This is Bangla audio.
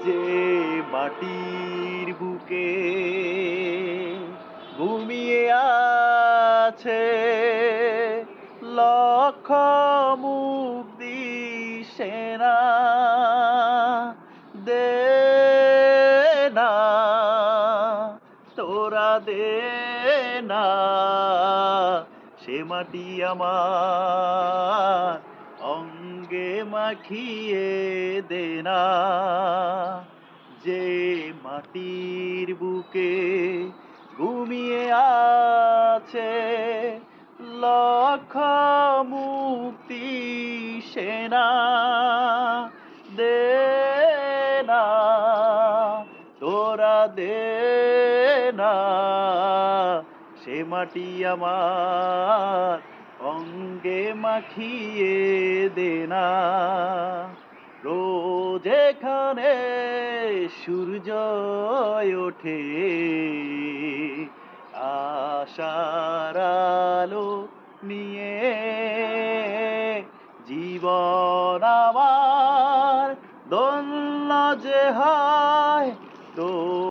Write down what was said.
যে মাটির বুকে ঘুমিয়ে আছে লক্ষ মুক্তি সেনা, দে না তোরা দে না সে মাটি আমার অঙ্গে মাখিয়ে দে না। যে মাটির বুকে ঘুমিয়ে আছে লক্ষ মুক্তি সেনা, দে না তোরা দে না সে মাটি আমার অঙ্গে মাখিয়ে দে না। রোজ এখানে সূর্য ওঠে আশার আলো নিয়ে, জীবন আমার ধন্য যে হয় তো